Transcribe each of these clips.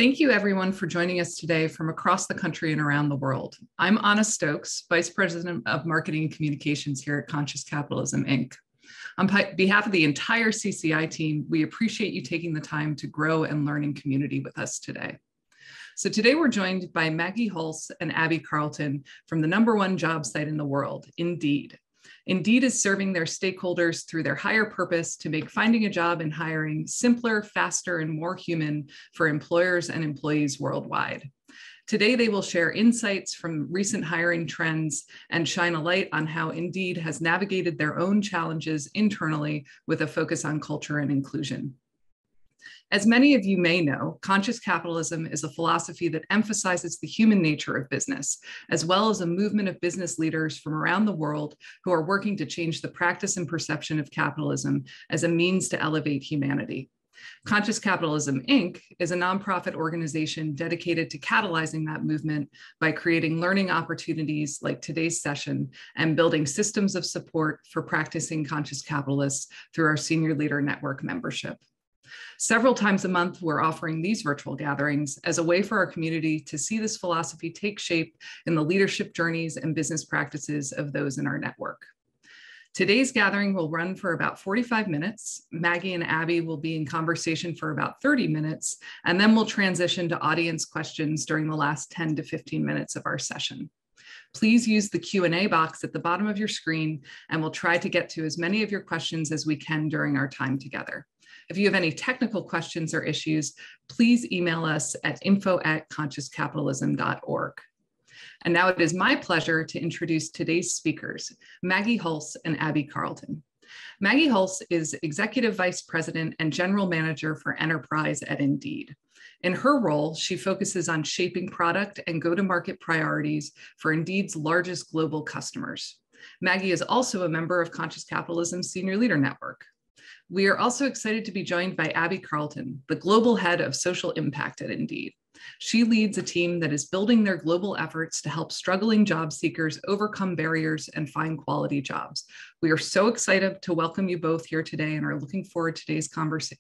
Thank you, everyone, for joining us today from across the country and around the world. I'm Anna Stokes, Vice President of Marketing and Communications here at Conscious Capitalism, Inc. On behalf of the entire CCI team, we appreciate you taking the time to grow and learn in community with us today. So today we're joined by Maggie Hulce and Abby Carlton from the #1 job site in the world, Indeed. Indeed is serving their stakeholders through their higher purpose to make finding a job and hiring simpler, faster, and more human for employers and employees worldwide. Today, they will share insights from recent hiring trends and shine a light on how Indeed has navigated their own challenges internally with a focus on culture and inclusion. As many of you may know, conscious capitalism is a philosophy that emphasizes the human nature of business, as well as a movement of business leaders from around the world who are working to change the practice and perception of capitalism as a means to elevate humanity. Conscious Capitalism, Inc. is a nonprofit organization dedicated to catalyzing that movement by creating learning opportunities like today's session and building systems of support for practicing conscious capitalists through our Senior Leader Network membership. Several times a month, we're offering these virtual gatherings as a way for our community to see this philosophy take shape in the leadership journeys and business practices of those in our network. Today's gathering will run for about 45 minutes. Maggie and Abby will be in conversation for about 30 minutes, and then we'll transition to audience questions during the last 10 to 15 minutes of our session. Please use the Q&A box at the bottom of your screen, and we'll try to get to as many of your questions as we can during our time together. If you have any technical questions or issues, please email us at info@consciouscapitalism.org. And now it is my pleasure to introduce today's speakers, Maggie Hulce and Abby Carlton. Maggie Hulce is Executive Vice President and General Manager for Enterprise at Indeed. In her role, she focuses on shaping product and go-to-market priorities for Indeed's largest global customers. Maggie is also a member of Conscious Capitalism's Senior Leader Network. We are also excited to be joined by Abby Carlton, the Global Head of Social Impact at Indeed. She leads a team that is building their global efforts to help struggling job seekers overcome barriers and find quality jobs. We are so excited to welcome you both here today and are looking forward to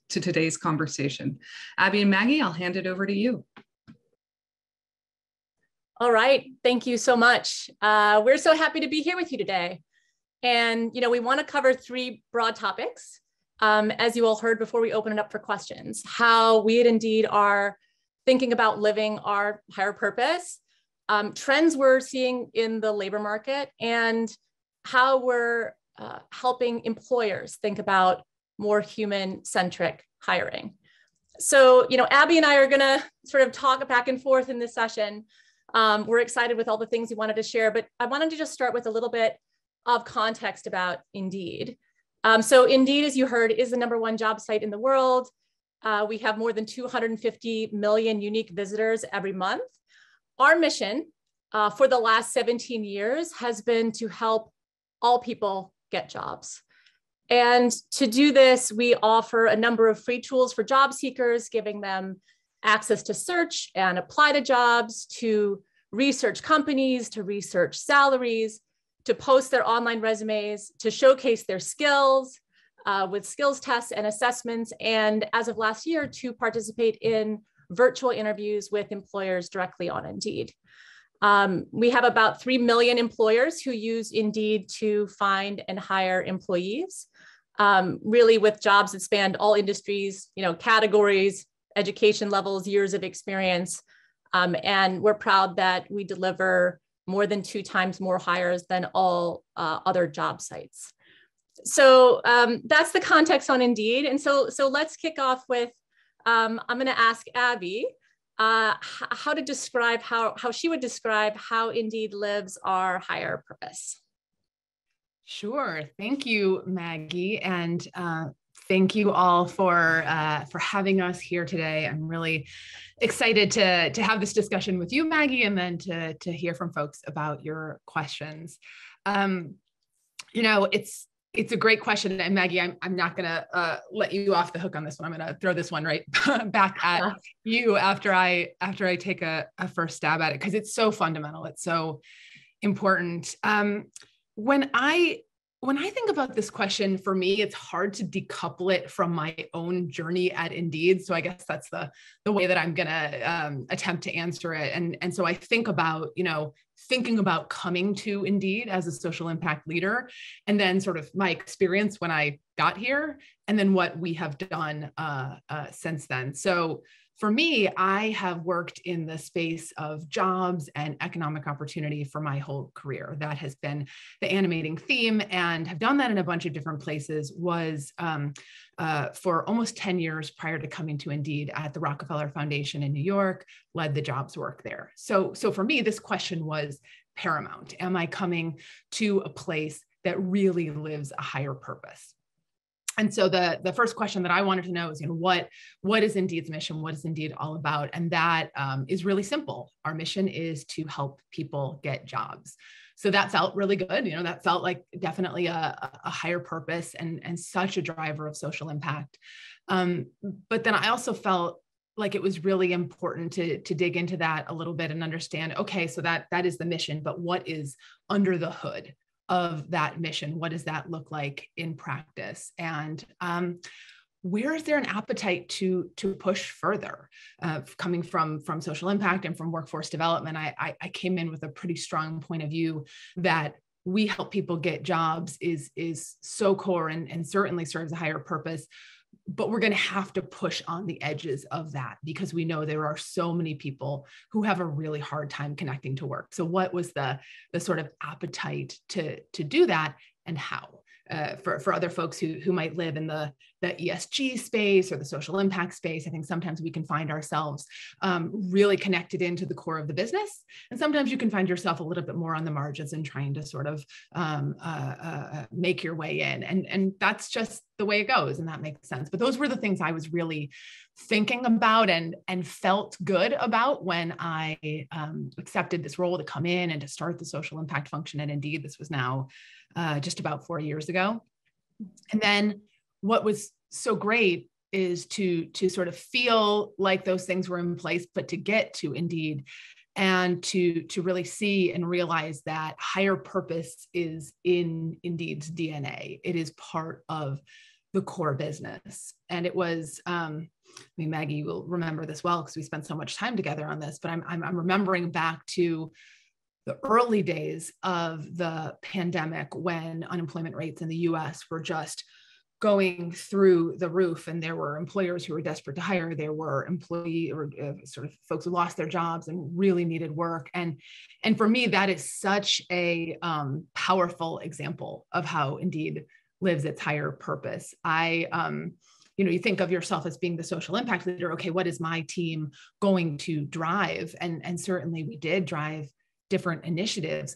today's conversation. Abby and Maggie, I'll hand it over to you. All right, thank you so much. We're so happy to be here with you today. And we want to cover 3 broad topics. As you all heard before we open it up for questions, how we at Indeed are thinking about living our higher purpose, trends we're seeing in the labor market, and how we're helping employers think about more human-centric hiring. So, Abby and I are gonna sort of talk back and forth in this session. We're excited with all the things we wanted to share, but I wanted to just start with a little bit of context about Indeed. So Indeed, as you heard, is the #1 job site in the world. We have more than 250 million unique visitors every month. Our mission for the last 17 years has been to help all people get jobs. And to do this, we offer a number of free tools for job seekers, giving them access to search and apply to jobs, to research companies, to research salaries, to post their online resumes, to showcase their skills with skills tests and assessments, and as of last year, to participate in virtual interviews with employers directly on Indeed. We have about 3 million employers who use Indeed to find and hire employees, really with jobs that span all industries, categories, education levels, years of experience. And we're proud that we deliver more than 2 times more hires than all other job sites. So that's the context on Indeed. And so let's kick off with, I'm gonna ask Abby how to describe, how she would describe how Indeed lives our higher purpose. Sure, thank you, Maggie. And thank you all for having us here today. I'm really excited to have this discussion with you, Maggie, and then to hear from folks about your questions. It's a great question, and Maggie, I'm not gonna let you off the hook on this one. I'm gonna throw this one right back at you after I take a first stab at it, because it's so fundamental. It's so important. When I When I think about this question, for me, it's hard to decouple it from my own journey at Indeed. So I guess that's the way that I'm going to attempt to answer it. And so I think about, thinking about coming to Indeed as a social impact leader, and then sort of my experience when I got here, and then what we have done since then. So for me, I have worked in the space of jobs and economic opportunity for my whole career. That has been the animating theme, and have done that in a bunch of different places. Was for almost 10 years prior to coming to Indeed at the Rockefeller Foundation in New York, led the jobs work there. So for me, this question was paramount. Am I coming to a place that really lives a higher purpose? And so the first question that I wanted to know is, what is Indeed's mission? What is Indeed all about? And that is really simple. Our mission is to help people get jobs. So that felt really good. That felt like definitely a higher purpose and such a driver of social impact. But then I also felt like it was really important to dig into that a little bit and understand, okay, so that is the mission, but what is under the hood of that mission? What does that look like in practice? And where is there an appetite to push further? Coming from social impact and from workforce development, I came in with a pretty strong point of view that we help people get jobs is so core and certainly serves a higher purpose. But we're going to have to push on the edges of that, because we know there are so many people who have a really hard time connecting to work. So what was the sort of appetite to do that, and how? For other folks who might live in the ESG space or the social impact space, I think sometimes we can find ourselves really connected into the core of the business. And sometimes you can find yourself a little bit more on the margins and trying to sort of make your way in. And that's just the way it goes. And that makes sense. But those were the things I was really thinking about and felt good about when I accepted this role to come in and to start the social impact function at Indeed. This was now just about 4 years ago. And then what was so great is to sort of feel like those things were in place, but to get to Indeed and to really see and realize that higher purpose is in Indeed's DNA. It is part of the core business. And it was, Maggie, you will remember this well because we spent so much time together on this, but I'm remembering back to the early days of the pandemic when unemployment rates in the US were just going through the roof, and there were employers who were desperate to hire. There were employee or sort of folks who lost their jobs and really needed work. And for me, that is such a powerful example of how Indeed lives its higher purpose. You think of yourself as being the social impact leader. Okay, what is my team going to drive? And certainly we did drive different initiatives,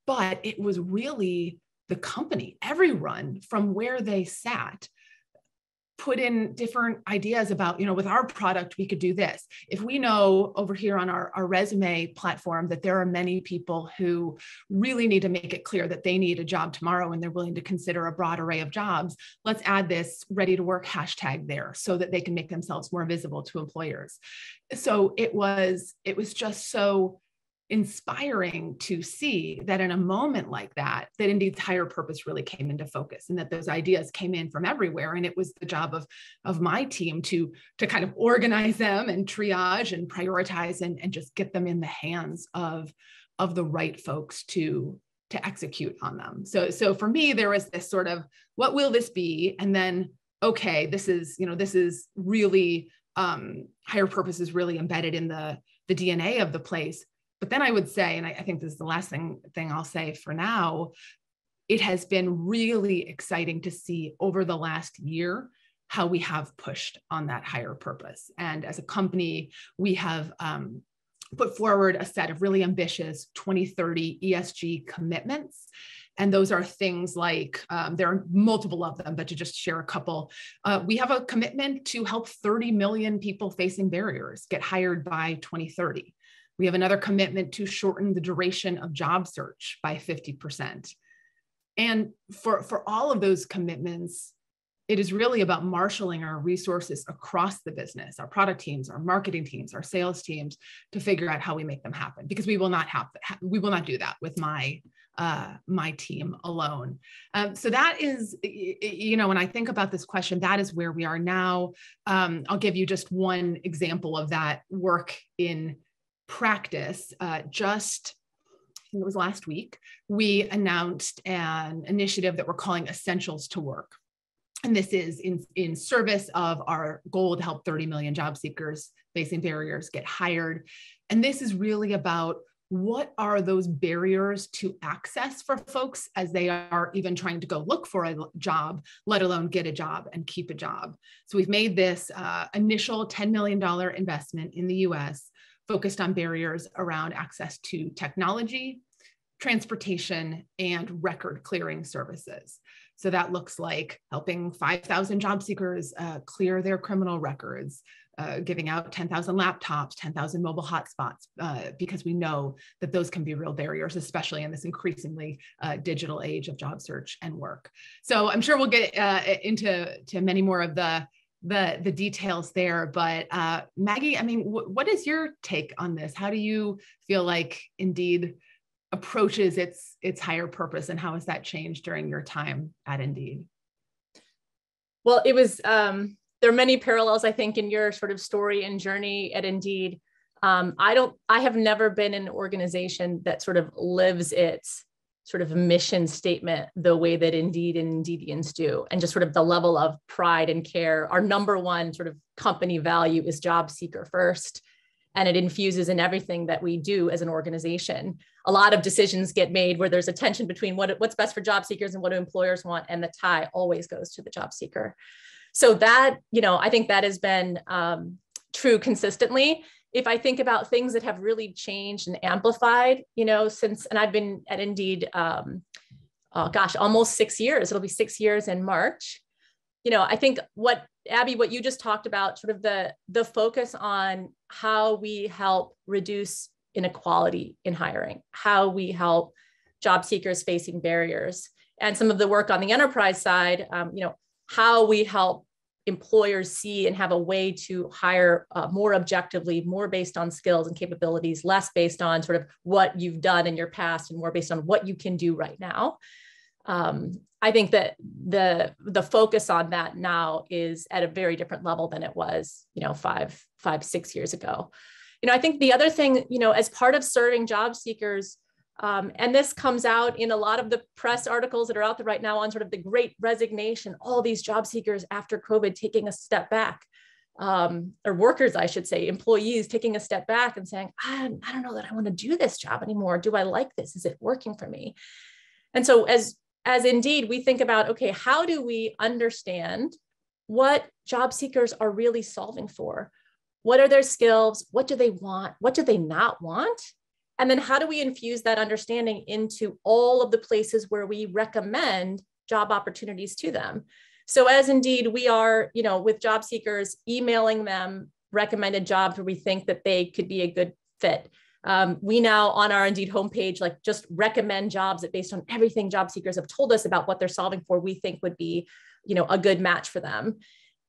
but it was really the company, everyone from where they sat, put in different ideas about, with our product, we could do this. If we know over here on our resume platform that there are many people who really need to make it clear that they need a job tomorrow and they're willing to consider a broad array of jobs, let's add this ready to work hashtag there so that they can make themselves more visible to employers. So it was just so inspiring to see that in a moment like that Indeed's higher purpose really came into focus, and that those ideas came in from everywhere. And it was the job of my team to kind of organize them and triage and prioritize and just get them in the hands of the right folks to execute on them. So for me, there was this sort of, what will this be? And then, okay, this is really, higher purpose is really embedded in the DNA of the place. But then I would say, and I think this is the last thing I'll say for now, it has been really exciting to see over the last year how we have pushed on that higher purpose. And as a company, we have put forward a set of really ambitious 2030 ESG commitments. And those are things like, there are multiple of them, but to just share a couple, we have a commitment to help 30 million people facing barriers get hired by 2030. We have another commitment to shorten the duration of job search by 50%. And for all of those commitments, it is really about marshaling our resources across the business, our product teams, our marketing teams, our sales teams, to figure out how we make them happen. Because we will not do that with my my team alone. So that is, when I think about this question, that is where we are now. I'll give you just one example of that work in practice. I think it was last week, we announced an initiative that we're calling Essentials to Work. And this is in service of our goal to help 30 million job seekers facing barriers get hired. And this is really about what are those barriers to access for folks as they are even trying to go look for a job, let alone get a job and keep a job. So we've made this initial $10 million investment in the US focused on barriers around access to technology, transportation, and record clearing services. So that looks like helping 5,000 job seekers clear their criminal records, giving out 10,000 laptops, 10,000 mobile hotspots, because we know that those can be real barriers, especially in this increasingly digital age of job search and work. So I'm sure we'll get into many more of the details there, but Maggie, I mean, what is your take on this? How do you feel like Indeed approaches its higher purpose, and how has that changed during your time at Indeed? Well, it was, there are many parallels, I think, in your sort of story and journey at Indeed. I have never been in an organization that sort of lives its sort of mission statement the way that Indeed and Indeedians do, and just sort of the level of pride and care. Our number one sort of company value is job seeker first, and it infuses in everything that we do as an organization. A lot of decisions get made where there's a tension between what's best for job seekers and what do employers want, and the tie always goes to the job seeker. So that, I think that has been true consistently. If I think about things that have really changed and amplified, since, and I've been at Indeed, almost 6 years, it'll be 6 years in March. I think Abby, what you just talked about, sort of the focus on how we help reduce inequality in hiring, how we help job seekers facing barriers, and some of the work on the enterprise side, how we help employers see and have a way to hire more objectively, more based on skills and capabilities, less based on sort of what you've done in your past and more based on what you can do right now. I think that the focus on that now is at a very different level than it was, 6 years ago. I think the other thing, as part of serving job seekers, and this comes out in a lot of the press articles that are out there right now on sort of the great resignation, all these job seekers after COVID taking a step back, or workers, I should say, employees taking a step back and saying, I don't know that I want to do this job anymore. Do I like this? Is it working for me? And so as Indeed, we think about, okay, how do we understand what job seekers are really solving for? What are their skills? What do they want? What do they not want? And then how do we infuse that understanding into all of the places where we recommend job opportunities to them? So as Indeed, we are, with job seekers, emailing them recommended jobs where we think that they could be a good fit. We now on our Indeed homepage, just recommend jobs that based on everything job seekers have told us about what they're solving for, we think would be, a good match for them.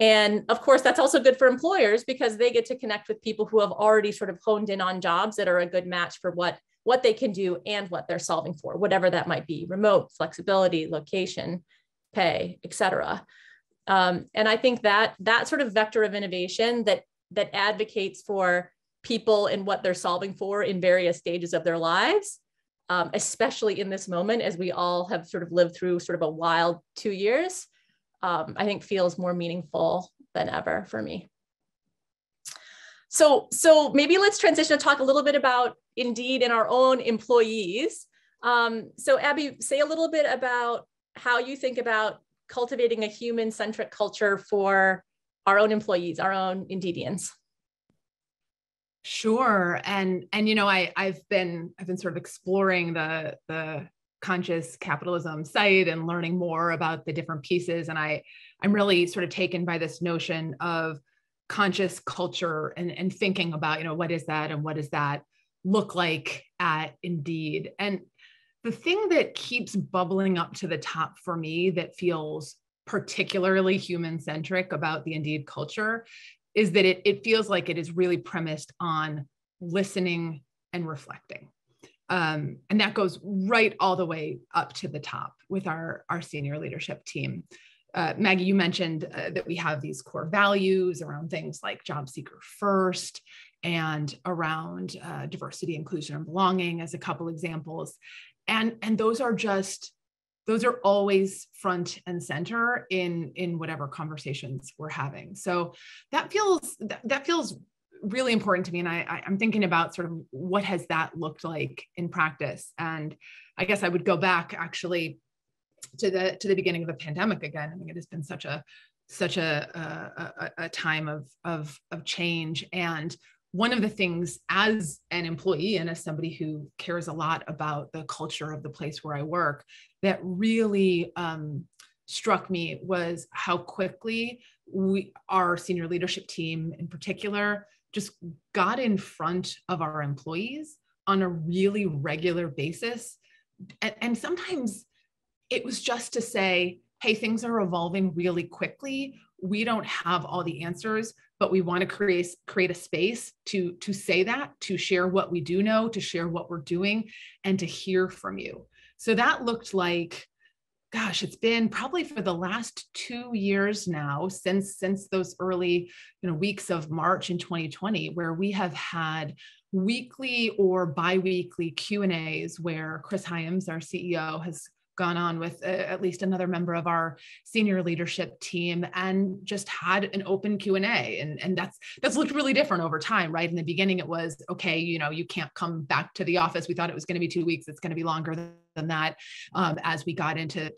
And of course, that's also good for employers because they get to connect with people who have already sort of honed in on jobs that are a good match for what they can do and what they're solving for, whatever that might be: remote, flexibility, location, pay, et cetera. And I think that sort of vector of innovation that advocates for people and what they're solving for in various stages of their lives, especially in this moment, as we all have sort of lived through sort of a wild 2 years, I think feels more meaningful than ever for me. So maybe let's transition to talk a little bit about Indeed and our own employees. So Abby, say a little bit about how you think about cultivating a human-centric culture for our own employees, our own Indeedians. Sure. And I've been sort of exploring the Conscious Capitalism site and learning more about the different pieces. And I'm really sort of taken by this notion of conscious culture and thinking about, what is that and what does that look like at Indeed? And the thing that keeps bubbling up to the top for me that feels particularly human-centric about the Indeed culture is that it feels like it is really premised on listening and reflecting. And that goes right all the way up to the top with our senior leadership team. Maggie, you mentioned that we have these core values around things like job seeker first and around diversity, inclusion, and belonging as a couple examples. And those are always front and center in whatever conversations we're having. So that feels really important to me. And I'm thinking about sort of what has that looked like in practice. And I guess I would go back actually to the beginning of the pandemic again. I mean, it has been such a time of change. And one of the things as an employee and as somebody who cares a lot about the culture of the place where I work, that really struck me was how quickly our senior leadership team in particular just got in front of our employees on a really regular basis. And sometimes it was just to say, hey, things are evolving really quickly. We don't have all the answers, but we want to create a space to say that, to share what we do know, to share what we're doing, and to hear from you. So that looked like, gosh, it's been probably for the last 2 years now since those early weeks of March in 2020, where we have had weekly or biweekly Q&As where Chris Hyams, our CEO, has gone on with at least another member of our senior leadership team and just had an open Q&A. And that's looked really different over time, right? In the beginning, it was, okay, you can't come back to the office. We thought it was going to be 2 weeks. It's going to be longer than that. As we got into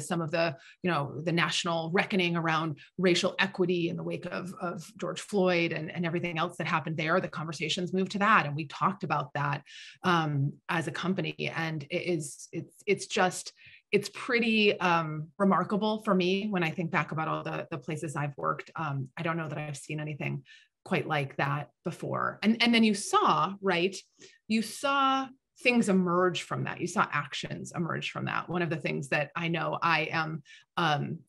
some of the national reckoning around racial equity in the wake of George Floyd and everything else that happened there, the conversations moved to that. And we talked about that as a company. And it's pretty remarkable for me when I think back about all the places I've worked. I don't know that I've seen anything quite like that before. And then you saw things emerge from that. You saw actions emerge from that. One of the things that I know I am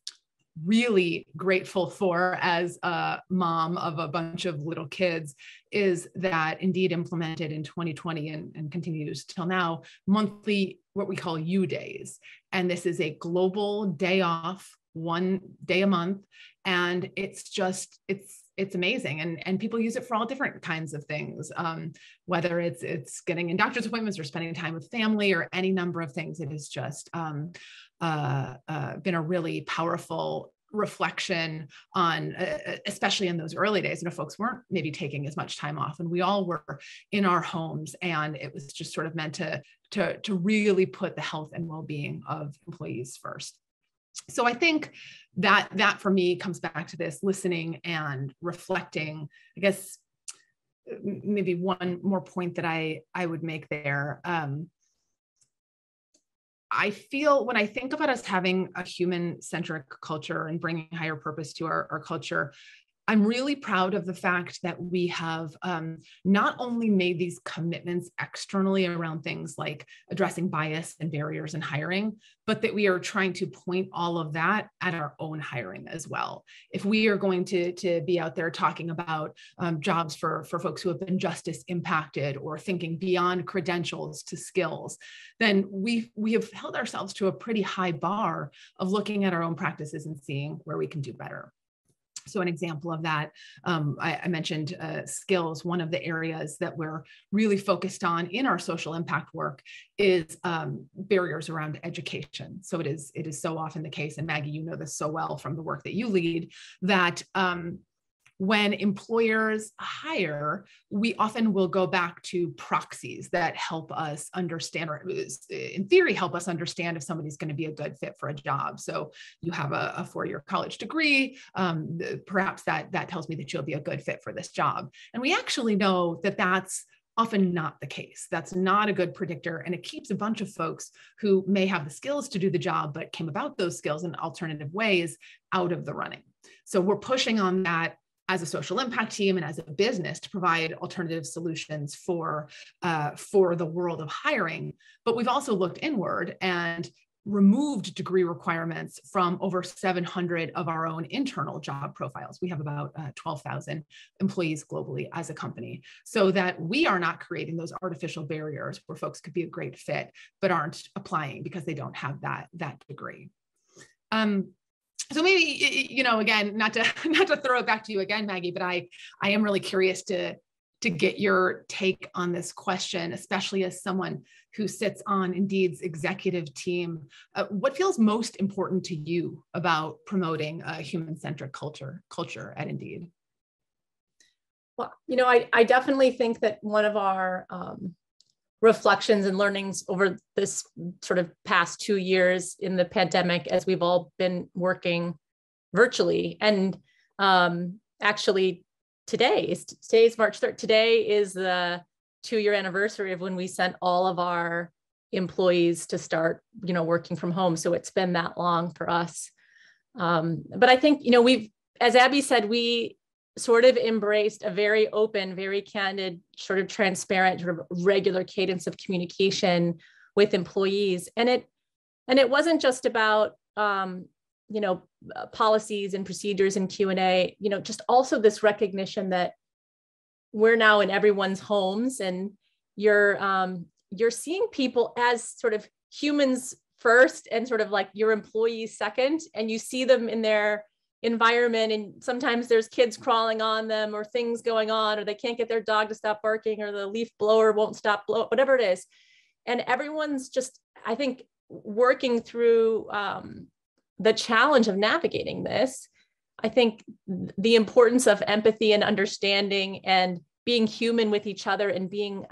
really grateful for as a mom of a bunch of little kids is that Indeed implemented in 2020 and continues till now, monthly, what we call U days. And this is a global day off, 1 day a month. And it's amazing. And people use it for all different kinds of things, whether it's getting in doctor's appointments or spending time with family or any number of things. It has just been a really powerful reflection on, especially in those early days, folks weren't maybe taking as much time off and we all were in our homes, and it was just sort of meant to really put the health and well-being of employees first. So I think that for me comes back to this listening and reflecting. I guess maybe one more point that I would make there. I feel when I think about us having a human-centric culture and bringing higher purpose to our culture, I'm really proud of the fact that we have not only made these commitments externally around things like addressing bias and barriers in hiring, but that we are trying to point all of that at our own hiring as well. If we are going to be out there talking about jobs for folks who have been justice impacted or thinking beyond credentials to skills, then we have held ourselves to a pretty high bar of looking at our own practices and seeing where we can do better. So an example of that, I mentioned skills. One of the areas that we're really focused on in our social impact work is barriers around education. So it is so often the case, and Maggie, you know this so well from the work that you lead, that when employers hire, we often will go back to proxies that help us understand, or in theory, help us understand if somebody's going to be a good fit for a job. So you have a 4-year college degree, perhaps that tells me that you'll be a good fit for this job. And we actually know that that's often not the case. That's not a good predictor. And it keeps a bunch of folks who may have the skills to do the job, but came about those skills in alternative ways out of the running. So we're pushing on that as a social impact team and as a business to provide alternative solutions for the world of hiring. But we've also looked inward, and removed degree requirements from over 700 of our own internal job profiles. We have about 12,000 employees globally as a company, so that we are not creating those artificial barriers where folks could be a great fit, but aren't applying because they don't have that degree. So maybe, again, not to throw it back to you again, Maggie, but I am really curious to get your take on this question, especially as someone who sits on Indeed's executive team. What feels most important to you about promoting a human-centric culture at Indeed? Well, I definitely think that one of our reflections and learnings over this sort of past 2 years in the pandemic, as we've all been working virtually, and actually today's March 3rd. Today is the 2-year anniversary of when we sent all of our employees to start, working from home. So it's been that long for us. But I think, we've, as Abby said, we sort of embraced a very open, very candid, sort of transparent, sort of regular cadence of communication with employees. And it wasn't just about, policies and procedures and Q&A, just also this recognition that we're now in everyone's homes, and you're seeing people as sort of humans first and sort of like your employees second, and you see them in their environment, and sometimes there's kids crawling on them or things going on, or they can't get their dog to stop barking, or the leaf blower won't stop blowing, whatever it is. And everyone's just, I think, working through the challenge of navigating this. I think the importance of empathy and understanding and being human with each other, and being,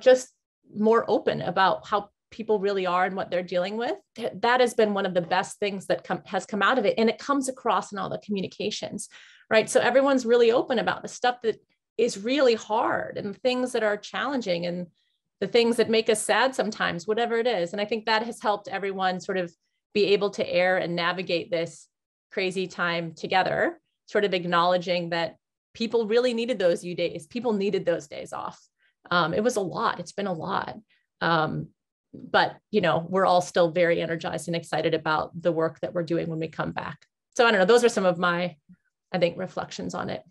just more open about how people really are and what they're dealing with. That has been one of the best things that has come out of it. And it comes across in all the communications, right? So everyone's really open about the stuff that is really hard, and the things that are challenging, and the things that make us sad sometimes, whatever it is. And I think that has helped everyone sort of be able to air and navigate this crazy time together, sort of acknowledging that people really needed those days. People needed those days off. It was a lot. It's been a lot. But, we're all still very energized and excited about the work that we're doing when we come back. So I don't know, those are some of my, I think, reflections on it.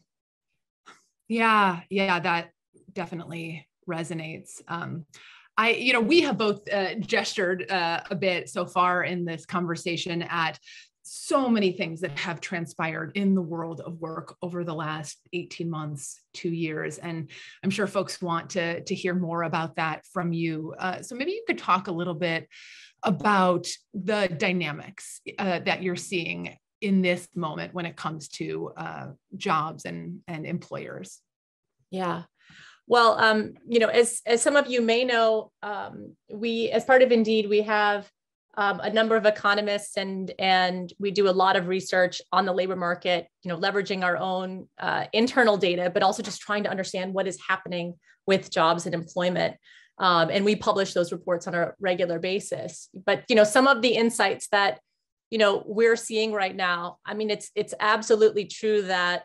Yeah, that definitely resonates. We have both gestured a bit so far in this conversation at so many things that have transpired in the world of work over the last 18 months, 2 years. And I'm sure folks want to hear more about that from you. So maybe you could talk a little bit about the dynamics that you're seeing in this moment when it comes to jobs and employers. Yeah. Well, as some of you may know, we, as part of Indeed, we have a number of economists, and we do a lot of research on the labor market, leveraging our own internal data, but also just trying to understand what is happening with jobs and employment. And we publish those reports on a regular basis. But, some of the insights that, we're seeing right now, I mean, it's absolutely true that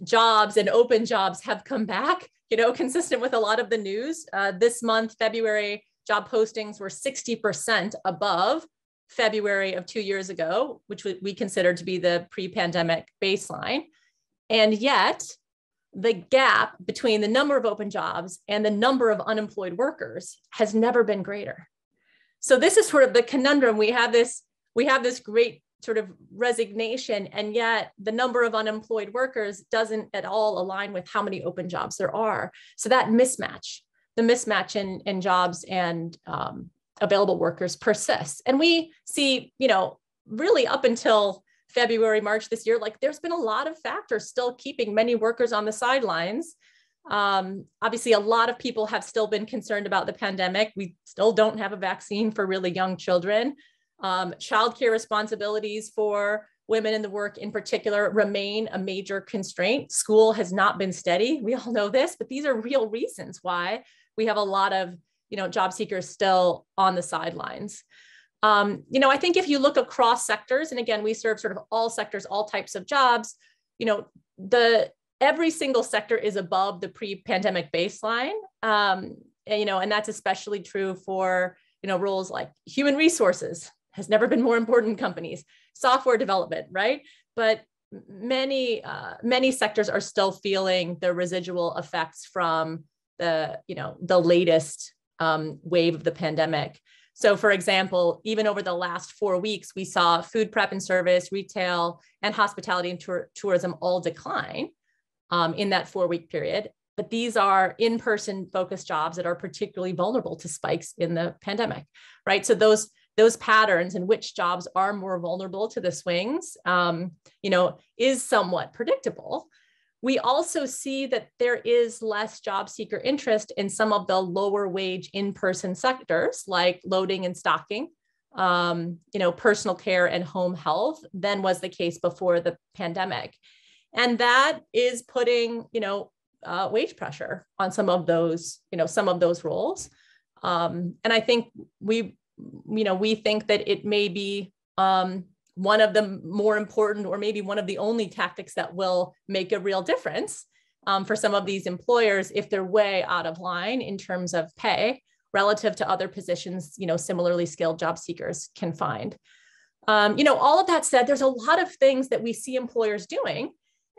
jobs and open jobs have come back, consistent with a lot of the news. This month, February, job postings were 60% above February of 2 years ago, which we consider to be the pre-pandemic baseline. And yet the gap between the number of open jobs and the number of unemployed workers has never been greater. So this is sort of the conundrum. We have this great sort of resignation, and yet the number of unemployed workers doesn't at all align with how many open jobs there are. So that mismatch, the mismatch in jobs and available workers persists. And we see, really up until February, March this year, like there's been a lot of factors still keeping many workers on the sidelines. Obviously, a lot of people have still been concerned about the pandemic. We still don't have a vaccine for really young children. Childcare responsibilities for women in the work in particular remain a major constraint. School has not been steady. We all know this, but these are real reasons why we have a lot of, job seekers still on the sidelines. I think if you look across sectors, and again, we serve sort of all sectors, all types of jobs, every single sector is above the pre-pandemic baseline. And that's especially true for, roles like human resources has never been more important in companies, software development, right? But many sectors are still feeling the residual effects from the latest wave of the pandemic. So for example, even over the last 4 weeks, we saw food prep and service, retail, and hospitality and tourism all decline in that 4-week period. But these are in-person focused jobs that are particularly vulnerable to spikes in the pandemic, right? So those patterns and which jobs are more vulnerable to the swings, is somewhat predictable. We also see that there is less job seeker interest in some of the lower wage in-person sectors like loading and stocking, personal care and home health than was the case before the pandemic. And that is putting, wage pressure on some of those roles. And I think we think that it may be one of the more important, or maybe one of the only tactics that will make a real difference for some of these employers if they're way out of line in terms of pay relative to other positions, similarly skilled job seekers can find. All of that said, there's a lot of things that we see employers doing.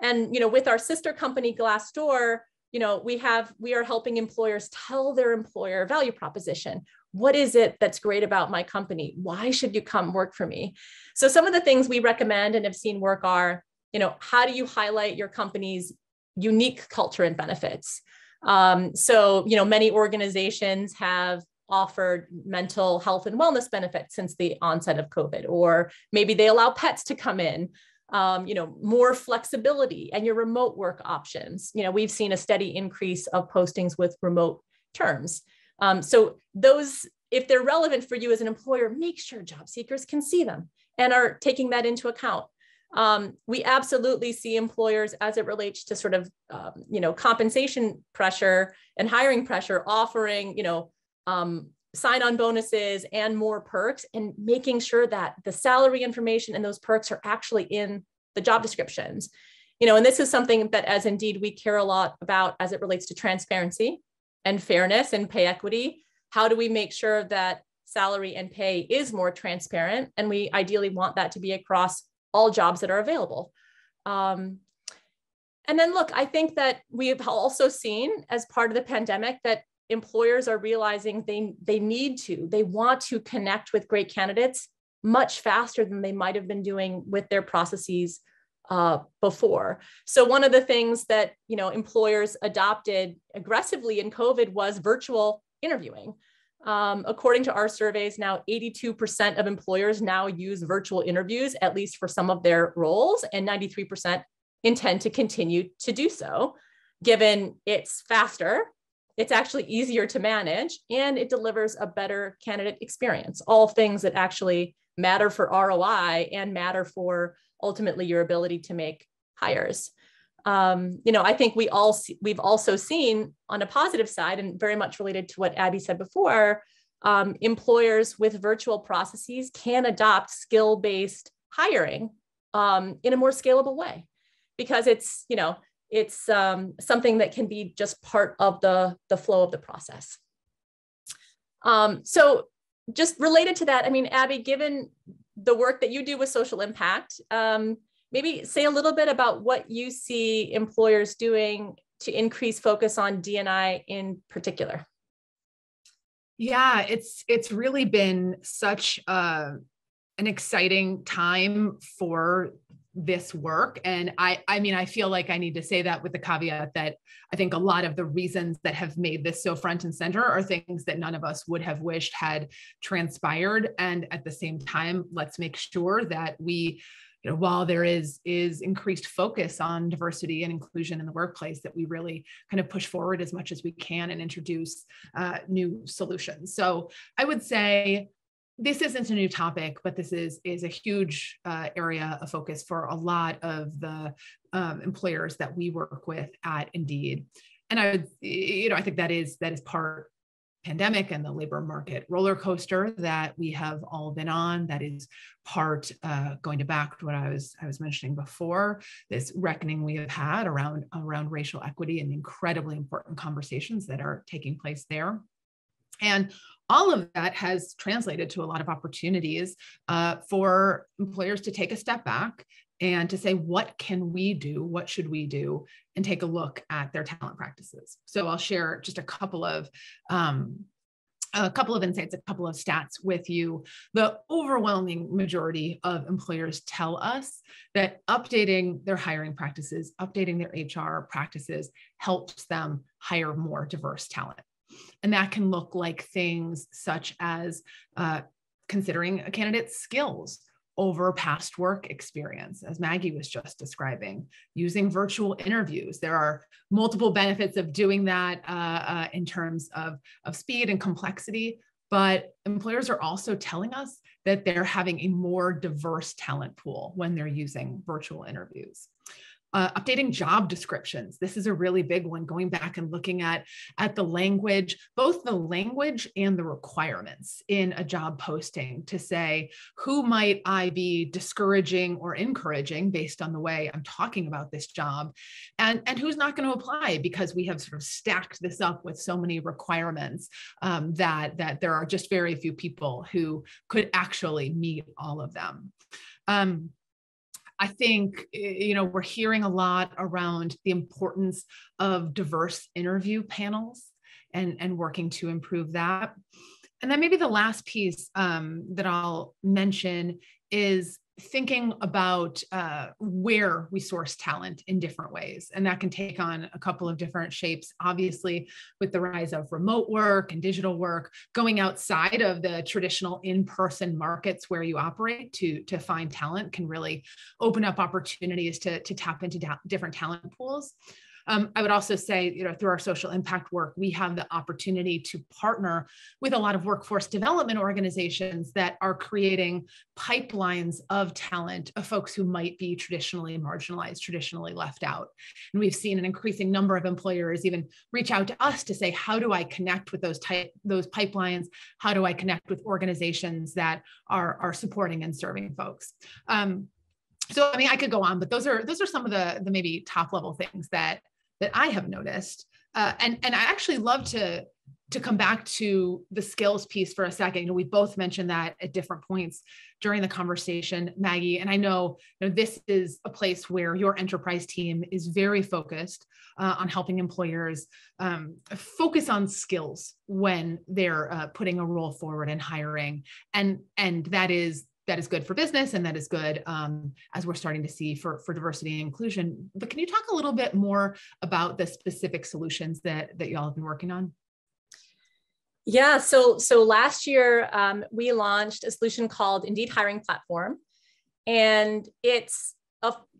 And, with our sister company, Glassdoor, we are helping employers tell their employer value proposition. What is it that's great about my company? Why should you come work for me? So some of the things we recommend and have seen work are, how do you highlight your company's unique culture and benefits? Many organizations have offered mental health and wellness benefits since the onset of COVID, or maybe they allow pets to come in. More flexibility and your remote work options. We've seen a steady increase of postings with remote terms. So those, if they're relevant for you as an employer, make sure job seekers can see them and are taking that into account. We absolutely see employers as it relates to sort of, compensation pressure and hiring pressure offering, sign-on bonuses and more perks, and making sure that the salary information and those perks are actually in the job descriptions. And this is something that as Indeed, we care a lot about as it relates to transparency and fairness and pay equity. How do we make sure that salary and pay is more transparent? And we ideally want that to be across all jobs that are available. And then look, I think that we've also seen as part of the pandemic that employers are realizing they want to connect with great candidates much faster than they might have been doing with their processes before. So one of the things that employers adopted aggressively in COVID was virtual interviewing. According to our surveys, now 82% of employers now use virtual interviews, at least for some of their roles, and 93% intend to continue to do so, given it's faster, it's actually easier to manage, and it delivers a better candidate experience, all things that actually matter for ROI and matter for ultimately your ability to make hires. I think we've also seen on a positive side, and very much related to what Abby said before, employers with virtual processes can adopt skill-based hiring in a more scalable way, because it's something that can be just part of the flow of the process. So just related to that, Abby, given the work that you do with social impact, maybe say a little bit about what you see employers doing to increase focus on D&I in particular. Yeah, it's really been such an exciting time for this work. And I feel like I need to say that with the caveat that I think a lot of the reasons that have made this so front and center are things that none of us would have wished had transpired. And at the same time, let's make sure that we, while there is increased focus on diversity and inclusion in the workplace, that we really kind of push forward as much as we can and introduce new solutions. So I would say this isn't a new topic, but this is a huge area of focus for a lot of the employers that we work with at Indeed. And I think that is part pandemic and the labor market roller coaster that we have all been on. That is part going back to what I was mentioning before, this reckoning we have had around racial equity and incredibly important conversations that are taking place there. And all of that has translated to a lot of opportunities for employers to take a step back and to say, what can we do? What should we do? And take a look at their talent practices. So I'll share just a couple of insights, a couple of stats with you. The overwhelming majority of employers tell us that updating their hiring practices, updating their HR practices helps them hire more diverse talent. And that can look like things such as considering a candidate's skills over past work experience, as Maggie was just describing, using virtual interviews. There are multiple benefits of doing that in terms of speed and complexity, but employers are also telling us that they're having a more diverse talent pool when they're using virtual interviews. Updating job descriptions. This is a really big one, going back and looking at the language, both the language and the requirements in a job posting to say, who might I be discouraging or encouraging based on the way I'm talking about this job, and who's not going to apply because we have sort of stacked this up with so many requirements that there are just very few people who could actually meet all of them. I think, we're hearing a lot around the importance of diverse interview panels and working to improve that. And then maybe the last piece that I'll mention is thinking about where we source talent in different ways. And that can take on a couple of different shapes, obviously, with the rise of remote work and digital work, going outside of the traditional in-person markets where you operate to find talent can really open up opportunities to tap into different talent pools. I would also say, through our social impact work, we have the opportunity to partner with a lot of workforce development organizations that are creating pipelines of talent of folks who might be traditionally marginalized, traditionally left out. And we've seen an increasing number of employers even reach out to us to say, how do I connect with those pipelines? How do I connect with organizations that are supporting and serving folks? So, I could go on, but those are some of the maybe top level things that I have noticed. And I actually love to come back to the skills piece for a second. We both mentioned that at different points during the conversation, Maggie, and I know, this is a place where your enterprise team is very focused on helping employers focus on skills when they're putting a role forward and hiring. And that is good for business, and that is good as we're starting to see for diversity and inclusion. But can you talk a little bit more about the specific solutions that y'all have been working on? Yeah, so last year we launched a solution called Indeed Hiring Platform, and it's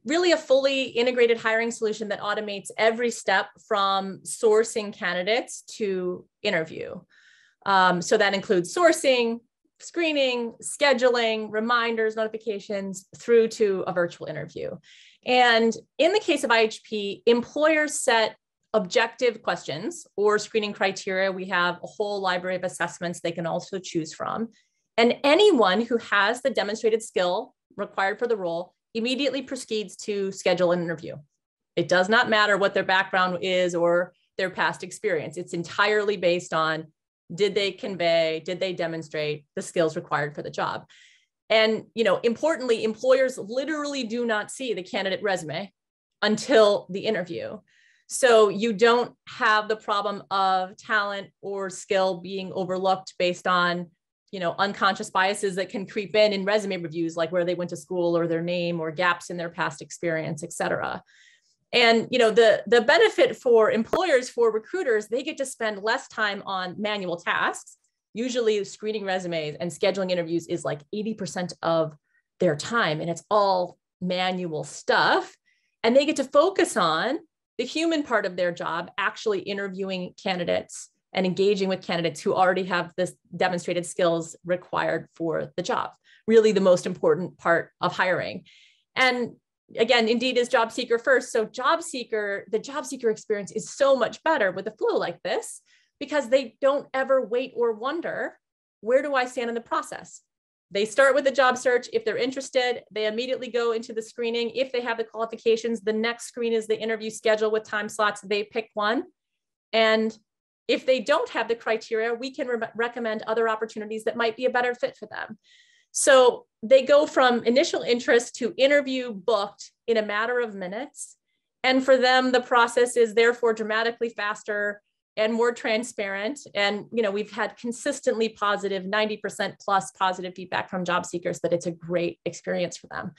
really a fully integrated hiring solution that automates every step from sourcing candidates to interview. So that includes sourcing, screening, scheduling, reminders, notifications, through to a virtual interview. And in the case of IHP, employers set objective questions or screening criteria. We have a whole library of assessments they can also choose from. And anyone who has the demonstrated skill required for the role immediately proceeds to schedule an interview. It does not matter what their background is or their past experience. It's entirely based on, did they convey, did they demonstrate the skills required for the job? And, importantly, employers literally do not see the candidate resume until the interview. So you don't have the problem of talent or skill being overlooked based on, unconscious biases that can creep in resume reviews, like where they went to school or their name or gaps in their past experience, et cetera. And, the benefit for employers, for recruiters, they get to spend less time on manual tasks. Usually screening resumes and scheduling interviews is like 80% of their time, and it's all manual stuff. And they get to focus on the human part of their job, actually interviewing candidates and engaging with candidates who already have this demonstrated skills required for the job. Really the most important part of hiring. And again, Indeed is job seeker first. So the job seeker experience is so much better with a flow like this, because they don't ever wait or wonder, where do I stand in the process? They start with the job search. If they're interested, they immediately go into the screening. If they have the qualifications, the next screen is the interview schedule with time slots. They pick one. And if they don't have the criteria, we can recommend other opportunities that might be a better fit for them. So they go from initial interest to interview booked in a matter of minutes. And for them, the process is therefore dramatically faster and more transparent. And, you know, we've had consistently positive, 90% plus positive feedback from job seekers that it's a great experience for them.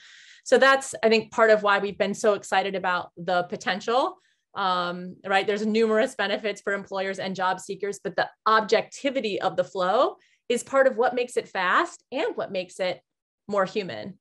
So that's, I think, part of why we've been so excited about the potential. Right? There's numerous benefits for employers and job seekers, but the objectivity of the flow is part of what makes it fast and what makes it more human.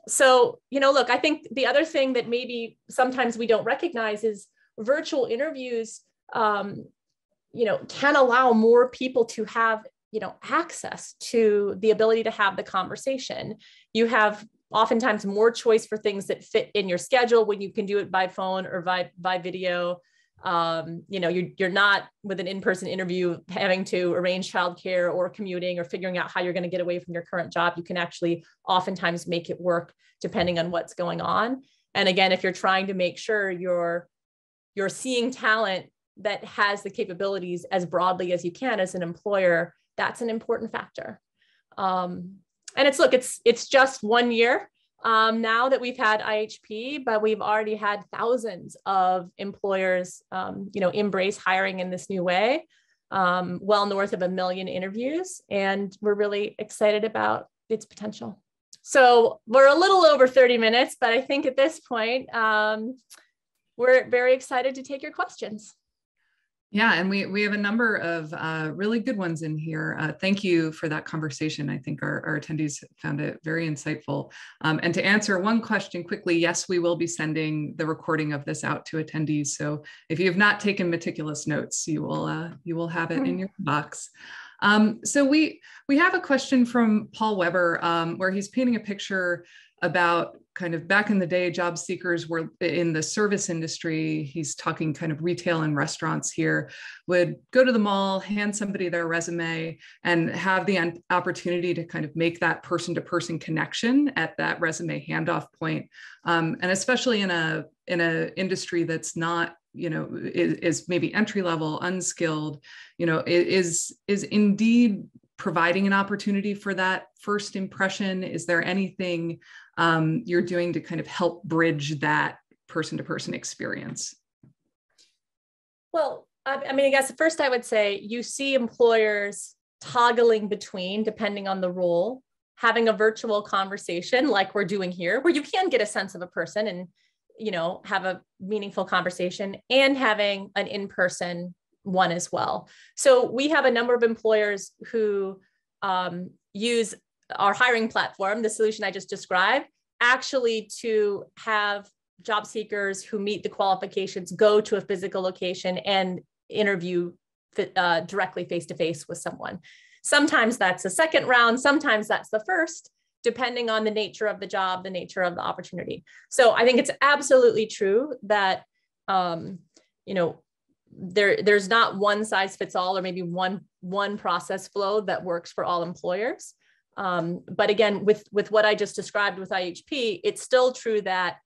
So, you know, look, I think the other thing that maybe sometimes we don't recognize is virtual interviews, you know, can allow more people to have, you know, access to the ability to have the conversation. You have oftentimes more choice for things that fit in your schedule when you can do it by phone or by video. You know, you're not with an in-person interview having to arrange childcare or commuting or figuring out how you're going to get away from your current job. You can actually oftentimes make it work depending on what's going on. And again, if you're trying to make sure you're seeing talent that has the capabilities as broadly as you can as an employer, that's an important factor. And it's just 1 year now that we've had IHP, but we've already had thousands of employers, you know, embrace hiring in this new way, well north of 1 million interviews, and we're really excited about its potential. So we're a little over 30 minutes, but I think at this point, we're very excited to take your questions. Yeah, and we have a number of really good ones in here. Thank you for that conversation. I think our attendees found it very insightful. And to answer one question quickly, yes, we will be sending the recording of this out to attendees. So if you have not taken meticulous notes, you will have it in your box. So we have a question from Paul Weber, where he's painting a picture about kind of back in the day, job seekers were in the service industry. He's talking kind of retail and restaurants here, would go to the mall, hand somebody their resume, and have the opportunity to kind of make that person-to-person connection at that resume handoff point. And especially in a industry that's not, you know, is maybe entry-level, unskilled, you know, is Indeed providing an opportunity for that first impression? Is there anything you're doing to kind of help bridge that person-to-person experience? Well, I mean, I guess first I would say you see employers toggling between, depending on the role, having a virtual conversation like we're doing here, where you can get a sense of a person and, you know, have a meaningful conversation, and having an in-person one as well. So we have a number of employers who use our hiring platform, the solution I just described, actually to have job seekers who meet the qualifications go to a physical location and interview directly face-to-face with someone. Sometimes that's a second round, sometimes that's the first, depending on the nature of the job, the nature of the opportunity. So I think it's absolutely true that, you know, there's not one size fits all, or maybe one process flow that works for all employers. But again, with what I just described with IHP, it's still true that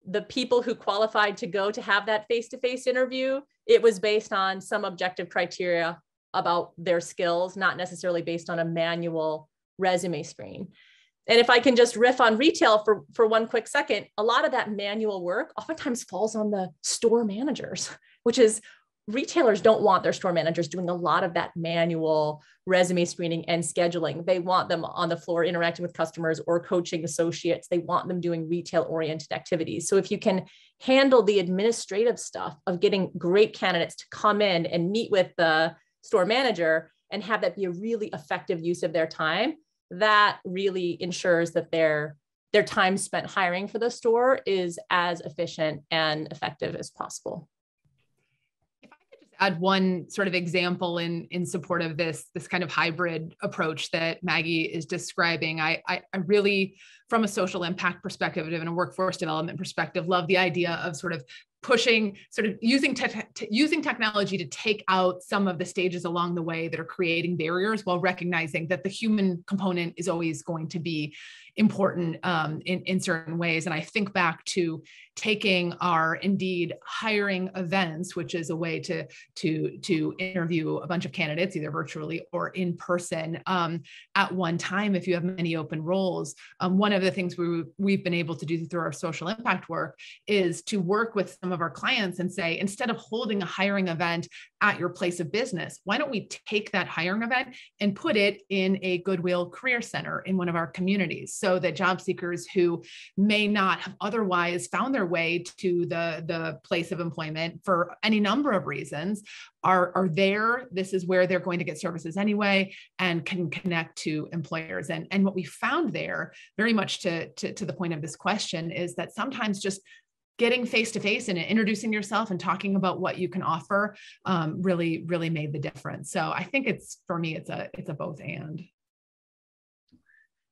the people who qualified to go to have that face-to-face interview, it was based on some objective criteria about their skills, not necessarily based on a manual resume screen. And if I can just riff on retail for one quick second, a lot of that manual work oftentimes falls on the store managers, which is, retailers don't want their store managers doing a lot of that manual resume screening and scheduling. They want them on the floor interacting with customers or coaching associates. They want them doing retail-oriented activities. So if you can handle the administrative stuff of getting great candidates to come in and meet with the store manager and have that be a really effective use of their time, that really ensures that their time spent hiring for the store is as efficient and effective as possible. Add one sort of example in support of this kind of hybrid approach that Maggie is describing. I really, from a social impact perspective and a workforce development perspective, love the idea of sort of pushing, sort of using technology to take out some of the stages along the way that are creating barriers, while recognizing that the human component is always going to be important in certain ways. And I think back to taking our Indeed hiring events, which is a way to interview a bunch of candidates, either virtually or in person. At one time, if you have many open roles, one of the things we've been able to do through our social impact work is to work with some of our clients and say, instead of holding a hiring event at your place of business, why don't we take that hiring event and put it in a Goodwill Career Center in one of our communities, so that job seekers who may not have otherwise found their way to the place of employment for any number of reasons are there. This is where they're going to get services anyway and can connect to employers. And what we found there, very much to the point of this question, is that sometimes just getting face-to-face and introducing yourself and talking about what you can offer really made the difference. So I think for me, it's a both and.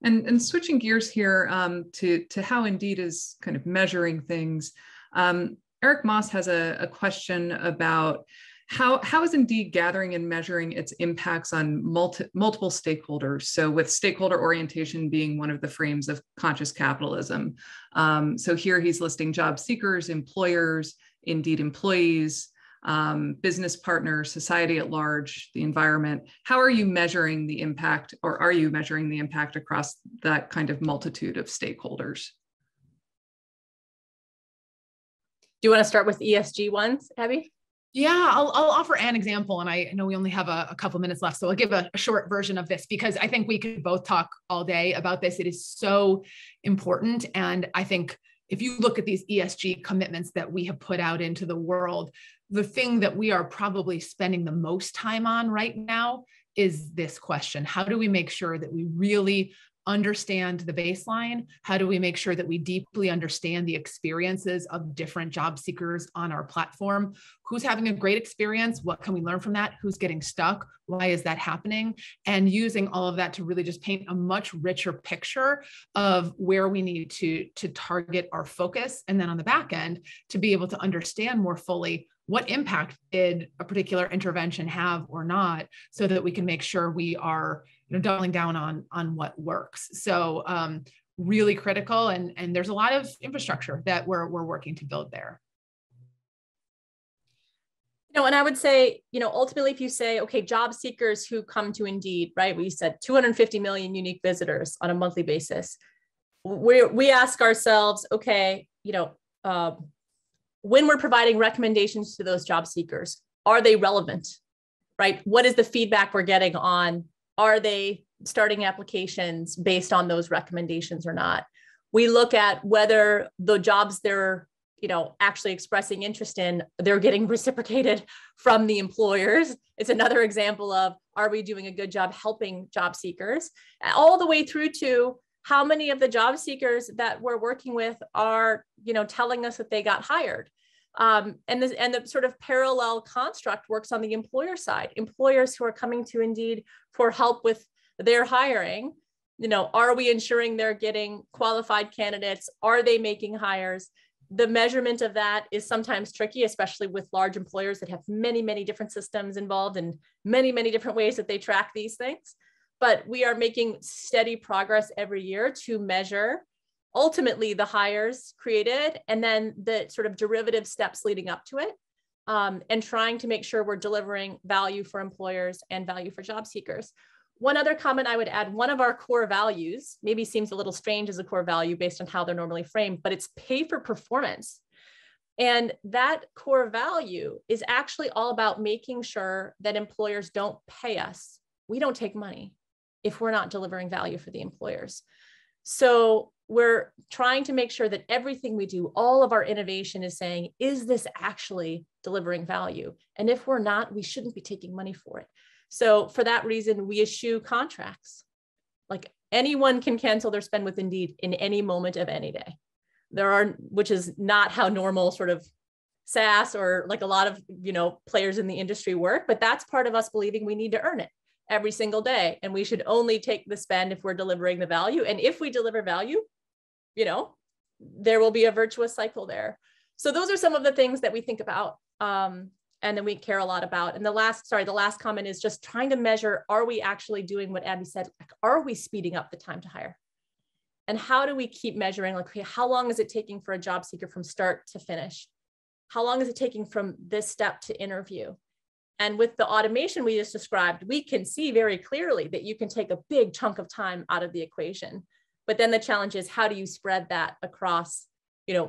And switching gears here to how Indeed is kind of measuring things. Eric Moss has a question about how is Indeed gathering and measuring its impacts on multiple stakeholders? So with stakeholder orientation being one of the frames of conscious capitalism. So here he's listing job seekers, employers, Indeed employees, business partners, society at large, the environment. How are you measuring the impact, or are you measuring the impact across that kind of multitude of stakeholders? Do you want to start with ESG ones, Abby? Yeah, I'll offer an example, and I know we only have a couple minutes left, so I'll give a short version of this because I think we could both talk all day about this. It is so important, and I think if you look at these ESG commitments that we have put out into the world, the thing that we are probably spending the most time on right now is this question: how do we make sure that we really understand the baseline? How do we make sure that we deeply understand the experiences of different job seekers on our platform? Who's having a great experience? What can we learn from that? Who's getting stuck? Why is that happening? And using all of that to really just paint a much richer picture of where we need to target our focus. And then on the back end, to be able to understand more fully what impact did a particular intervention have or not, so that we can make sure we are doubling down on what works. So really critical, and there's a lot of infrastructure that we're working to build there. And I would say, ultimately, if you say, okay, job seekers who come to Indeed, right? We said 250 million unique visitors on a monthly basis. We ask ourselves, okay, when we're providing recommendations to those job seekers, are they relevant, right? What is the feedback we're getting on? Are they starting applications based on those recommendations or not? We look at whether the jobs they're, actually expressing interest in, they're getting reciprocated from the employers. It's another example of, are we doing a good job helping job seekers? All the way through to how many of the job seekers that we're working with are, telling us that they got hired. And the sort of parallel construct works on the employer side. Employers who are coming to Indeed for help with their hiring, are we ensuring they're getting qualified candidates? Are they making hires? The measurement of that is sometimes tricky, especially with large employers that have many, many different systems involved and many, many different ways that they track these things. But we are making steady progress every year to measure ultimately the hires created and then the sort of derivative steps leading up to it, and trying to make sure we're delivering value for employers and value for job seekers. One other comment I would add, one of our core values, maybe seems a little strange as a core value based on how they're normally framed, but it's pay for performance. And that core value is actually all about making sure that employers don't pay us. We don't take money if we're not delivering value for the employers. So we're trying to make sure that everything we do, all of our innovation is saying, is this actually delivering value? And if we're not, we shouldn't be taking money for it. So for that reason, we issue contracts. Like anyone can cancel their spend with Indeed in any moment of any day. Which is not how normal sort of SaaS or like a lot of, players in the industry work, but that's part of us believing we need to earn it every single day. And we should only take the spend if we're delivering the value. And if we deliver value, there will be a virtuous cycle there. So those are some of the things that we think about. And then we care a lot about. And the last comment is just trying to measure, are we actually doing what Abby said? Like, are we speeding up the time to hire? And how do we keep measuring, like, okay, how long is it taking for a job seeker from start to finish? How long is it taking from this step to interview? And with the automation we just described, we can see very clearly that you can take a big chunk of time out of the equation. But then the challenge is, how do you spread that across,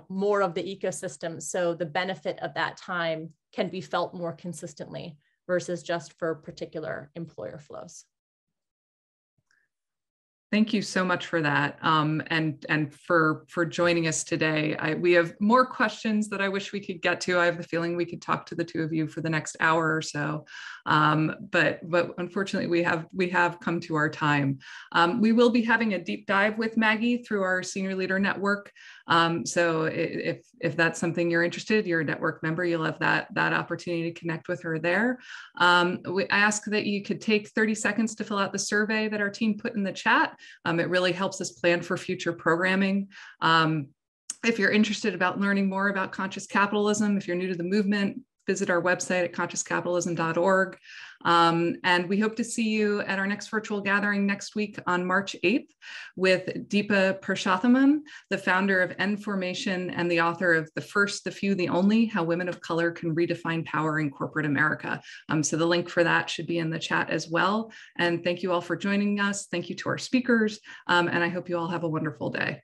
more of the ecosystem, so the benefit of that time can be felt more consistently versus just for particular employer flows? Thank you so much for that, and for joining us today. We have more questions that I wish we could get to. I have the feeling we could talk to the two of you for the next hour or so, but unfortunately we have come to our time. We will be having a deep dive with Maggie through our Senior Leader Network. So if that's something you're interested, you're a network member, you'll have that opportunity to connect with her there. We ask that you could take 30 seconds to fill out the survey that our team put in the chat. It really helps us plan for future programming. If you're interested about learning more about conscious capitalism, if you're new to the movement, visit our website at consciouscapitalism.org. And we hope to see you at our next virtual gathering next week on March 8th with Deepa Purushothaman, the founder of End Formation and the author of The First, the Few, the Only, How Women of Color Can Redefine Power in Corporate America. So the link for that should be in the chat as well. And thank you all for joining us. Thank you to our speakers. And I hope you all have a wonderful day.